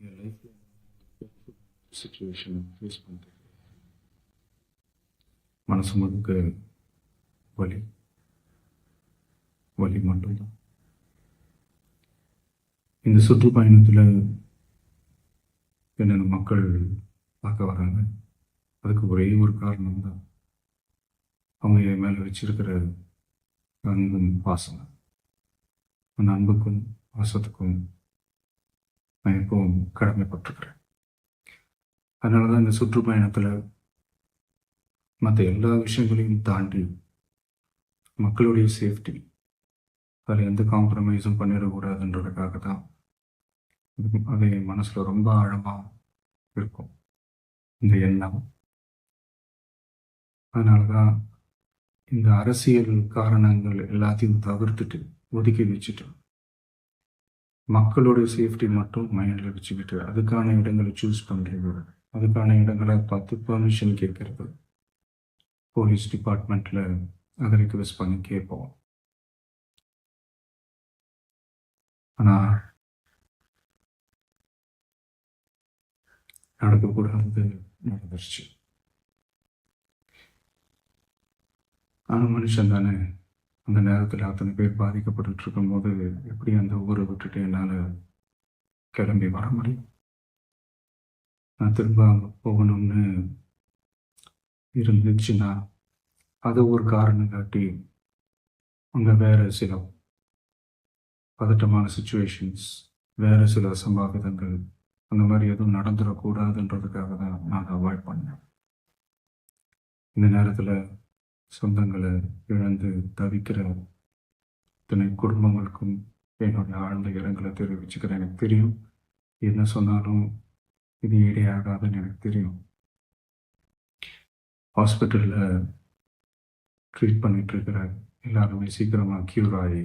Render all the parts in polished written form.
என் லைஃப்பில் சுச்சுவேஷனை ஃபேஸ் பண்ணுறது மனசு முழுக்க வலி வலி மட்டும்தான். இந்த சுற்றுப்பயணத்தில் என்னென்ன மக்கள் பார்க்க வராங்க, அதுக்கு ஒரே ஒரு காரணம் தான், அவங்க என் மேலே வச்சிருக்கிற அன்பும் பாசம். அந்த அன்புக்கும் பாசத்துக்கும் நான் எப்பவும் கடமைப்பட்டிருக்கிறேன். அதனால தான் இந்த சுற்றுப்பயணத்தில் மற்ற எல்லா விஷயங்களையும் தாண்டி மக்களுடைய சேஃப்டி, அதில் எந்த காம்ப்ரமைஸும் பண்ணிடக்கூடாதுன்றதுக்காக தான் அது என் மனசில் ரொம்ப ஆழமாக இருக்கும் இந்த எண்ணம். அதனால தான் இந்த அரசியல் காரணங்கள் எல்லாத்தையும் தவிர்த்துட்டு ஒதுக்கி வச்சுட்டு மக்களுடைய சேஃப்டி மட்டும் மைண்டில் வச்சுக்கிட்டு அதுக்கான இடங்களை சூஸ் பண்ணுறது, அதுக்கான இடங்களை பார்த்து பெர்மிஷன் கேட்கறது, போலீஸ் டிபார்ட்மெண்ட்டில் அதை ரிக்வெஸ்ட் பண்ணி கேட்போம். ஆனால் நடக்கக்கூடாது நடந்துருச்சு. ஆனால் மனுஷன் தானே, அந்த நேரத்தில் அத்தனை பேர் பாதிக்கப்பட்டு இருக்கும்போது எப்படி அந்த ஊரை விட்டுட்டு என்னால் கிளம்பி வர முடியும்? நான் திரும்ப அங்கே போகணும்னு இருந்துச்சுன்னா அதை ஒரு காரணம் காட்டி அங்கே வேறு சில பதட்டமான சுச்சுவேஷன்ஸ், வேறு சில அசம்பாவிதங்கள் அந்த மாதிரி எதுவும் நடந்துடக்கூடாதுன்றதுக்காக தான் நான் அவாய்ட் பண்ணேன். இந்த நேரத்தில் சொந்தங்களை இழந்து தவிக்கிற இத்தனை குடும்பங்களுக்கும் என்னுடைய ஆழ்ந்த இரங்கலை தெரிவிச்சுக்கிறேன். எனக்கு தெரியும், என்ன சொன்னாலும் இது ஈடையாகாதுன்னு எனக்கு தெரியும். ஹாஸ்பிட்டலில் ட்ரீட் பண்ணிகிட்ருக்கிற எல்லாருமே சீக்கிரமாக க்யூர் ஆகி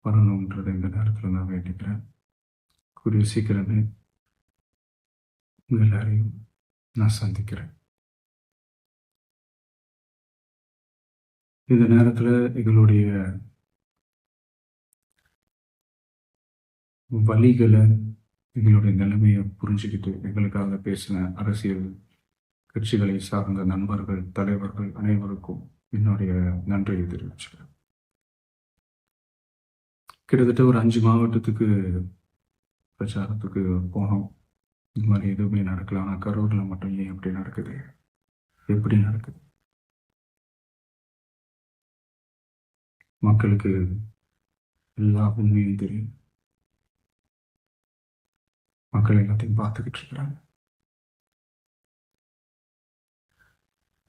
வரணுன்றதை இந்த நேரத்தில் நான் வேண்டிக்கிறேன். கூடிய சீக்கிரமே உங்கள் எல்லாரையும் நான் சந்திக்கிறேன். இந்த நேரத்தில் எங்களுடைய வலிகளை, எங்களுடைய நிலைமையை புரிஞ்சுக்கிட்டு எங்களுக்காக பேசின அரசியல் கட்சிகளை சார்ந்த நண்பர்கள், தலைவர்கள் அனைவருக்கும் என்னுடைய நன்றியை தெரிவிச்சுக்கிறேன். கிட்டத்தட்ட ஒரு 5 மாவட்டத்துக்கு பிரச்சாரத்துக்கு போனோம். இந்த மாதிரி எதுவுமே நடக்கல. ஆனால் கரூரில் மட்டும் ஏன் எப்படி நடக்குது, எப்படி நடக்குது? மக்களுக்கு எல்லா உண்மையும் தெரியும். மக்கள் எல்லாத்தையும் பார்த்துக்கிட்டு இருக்கிறாங்க.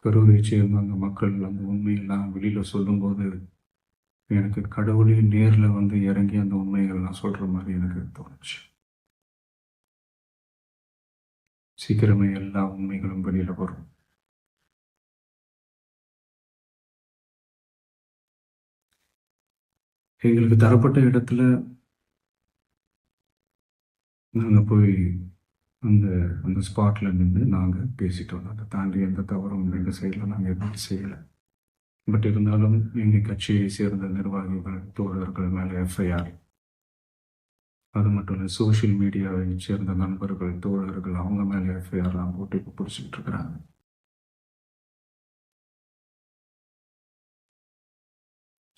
கரூரை சேர்ந்த அந்த மக்கள் அந்த உண்மையெல்லாம் வெளியில் சொல்லும்போது எனக்கு கடவுளே நேரில் வந்து இறங்கி அந்த உண்மைகள்லாம் சொல்கிற மாதிரி எனக்கு தோணுச்சு. சீக்கிரமே எல்லா உண்மைகளும் வெளியில் வரும். எங்களுக்கு தரப்பட்ட இடத்துல நாங்கள் போய் அந்த அந்த ஸ்பாட்டில் நின்று நாங்கள் பேசிட்டோம். அதை தாண்டி எந்த தவறும் எங்கள் சைடில் நாங்கள் எதுவும் செய்யலை. பட் இருந்தாலும் எங்கள் கட்சியை சேர்ந்த நிர்வாகிகள், தோழர்கள் மேலே எஃப்ஐஆர், அது மட்டும் இல்லை சோஷியல் மீடியாவை சேர்ந்த நண்பர்கள், தோழர்கள் அவங்க மேலே எஃப்ஐஆர்லாம் போட்டு இப்போ பிடிச்சிக்கிட்டு இருக்கிறாங்க.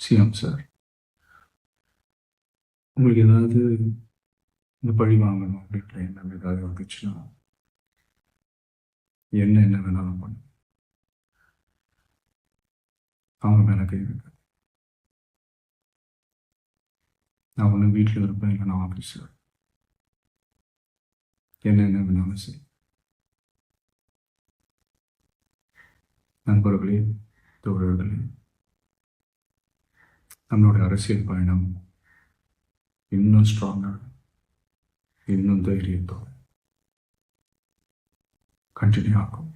சிஎம் சார், உங்களுக்கு ஏதாவது இந்த பழி வாங்கணும் அப்படின்ற எண்ணம் ஏதாவது வந்துச்சுன்னா என்ன வேணாலும் பண்ணு, அவங்க மேலே கை வைக்க. நான் ஒன்று வீட்டில் இருப்பேன், இல்லை நான் ஆஃபீஸில், என்ன வேணாலும் சரி. நண்பர்களே, தோழர்களே, நம்மளுடைய அரசியல் பயணம் இன்னும் ஸ்ட்ராங்காக, இன்னும் தைரியத்தோடு கண்டினியூ ஆகும்.